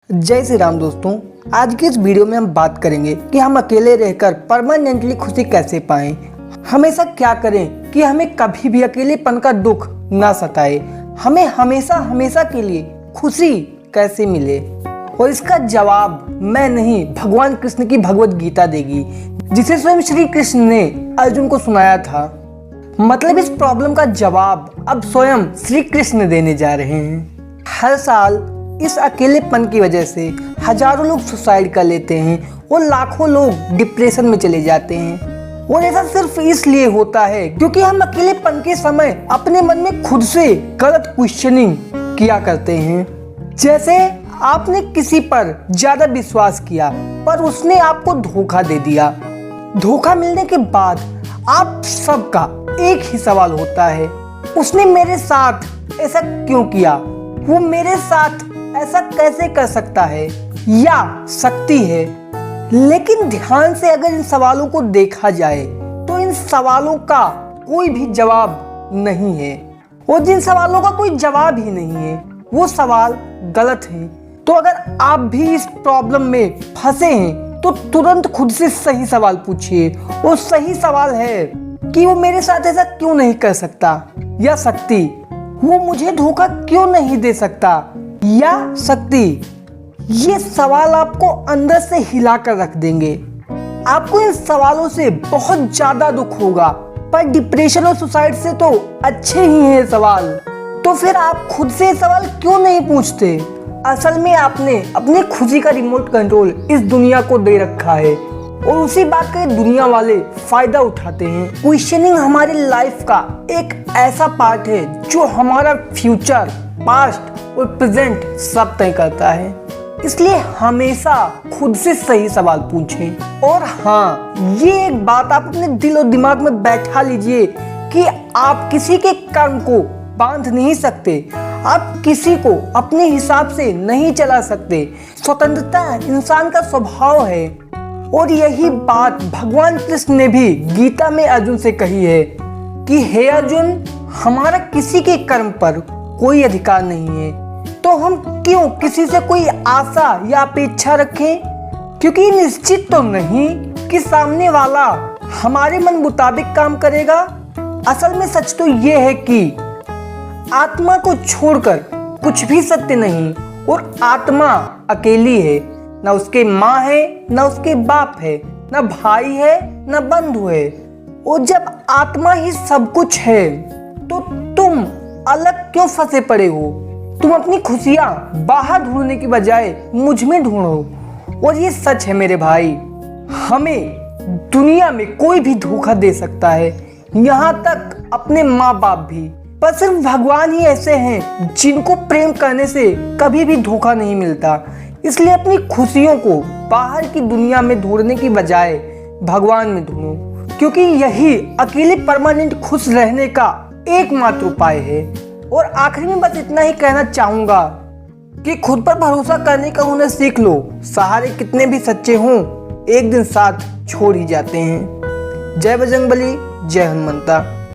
जय श्री राम दोस्तों। आज की इस वीडियो में हम बात करेंगे कि हम अकेले रहकर परमानेंटली खुशी कैसे पाएं। हमेशा क्या करें कि हमें कभी भी अकेलेपन का दुख ना सताए। हमें हमेशा हमेशा के लिए खुशी कैसे मिले, और इसका जवाब मैं नहीं, भगवान कृष्ण की भगवत गीता देगी, जिसे स्वयं श्री कृष्ण ने अर्जुन को सुनाया था। मतलब इस प्रॉब्लम का जवाब अब स्वयं श्री कृष्ण देने जा रहे हैं। हर साल इस अकेलेपन की वजह से हजारों लोग सुसाइड कर लेते हैं और लाखों लोग डिप्रेशन में चले जाते हैं। और ऐसा सिर्फ इसलिए होता है क्योंकि हम अकेलेपन के समय अपने मन में खुद से गलत क्वेश्चनिंग किया करते हैं। जैसे आपने किसी पर ज्यादा विश्वास किया पर उसने आपको धोखा दे दिया। धोखा मिलने के बाद आप सबका एक ही सवाल होता है, उसने मेरे साथ ऐसा क्यों किया, वो मेरे साथ ऐसा कैसे कर सकता है या सकती है। लेकिन ध्यान से अगर इन सवालों को देखा जाए तो इन सवालों का कोई भी जवाब नहीं है, और जिन सवालों का कोई जवाब ही नहीं है वो सवाल गलत हैं। तो अगर आप भी इस प्रॉब्लम में फंसे हैं तो तुरंत खुद से सही सवाल पूछिए, और सही सवाल है कि वो मेरे साथ ऐसा क्यों नहीं कर सकता या सकती, वो मुझे धोखा क्यों नहीं दे सकता या सकती। ये सवाल आपको अंदर से हिला कर रख देंगे। आपको इन सवालों से बहुत ज्यादा दुख होगा, पर डिप्रेशन और सुसाइड से तो अच्छे ही हैं सवाल। तो फिर आप खुद से सवाल क्यों नहीं पूछते? असल में आपने अपनी खुशी का रिमोट कंट्रोल इस दुनिया को दे रखा है, और उसी बात का दुनिया वाले फायदा उठाते हैं। क्वेश्चनिंग हमारी लाइफ का एक ऐसा पार्ट है जो हमारा फ्यूचर, पास्ट और प्रेजेंट सब तय करता है। इसलिए हमेशा खुद से सही सवाल पूछें। और हाँ, ये एक बात आप अपने दिल और दिमाग में बैठा लीजिए कि आप किसी के कर्म को बांध नहीं सकते, आप किसी को अपने हिसाब से नहीं चला सकते। स्वतंत्रता इंसान का स्वभाव है, और यही बात भगवान कृष्ण ने भी गीता में अर्जुन से कही है कि हे अर्जुन, हमारा किसी के कर्म पर कोई अधिकार नहीं है, तो हम क्यों किसी से कोई आशा या अपेक्षा रखें, क्योंकि निश्चित तो नहीं कि सामने वाला हमारे मन मुताबिक काम करेगा। असल में सच तो ये है कि आत्मा को छोड़कर कुछ भी सत्य नहीं, और आत्मा अकेली है। न उसके माँ है, न उसके बाप है, न भाई है, न बंधु है। और जब आत्मा ही सब कुछ है तो तुम अलग क्यों फंसे पड़े हो? तुम अपनी खुशियां बाहर ढूंढने की बजाय मुझ में ढूंढो। और ये सच है मेरे भाई, हमें दुनिया में कोई भी धोखा दे सकता है, यहाँ तक अपने माँ बाप भी। पर सिर्फ भगवान ही ऐसे हैं जिनको प्रेम करने से कभी भी धोखा नहीं मिलता। इसलिए अपनी खुशियों को बाहर की दुनिया में ढूंढने की बजाय भगवान में ढूंढो, क्योंकि यही अकेले परमानेंट खुश रहने का एकमात्र उपाय है। और आखिर में बस इतना ही कहना चाहूंगा कि खुद पर भरोसा करने का हुनर सीख लो। सहारे कितने भी सच्चे हों, एक दिन साथ छोड़ ही जाते हैं। जय बजरंगबली, जय हनुमंता।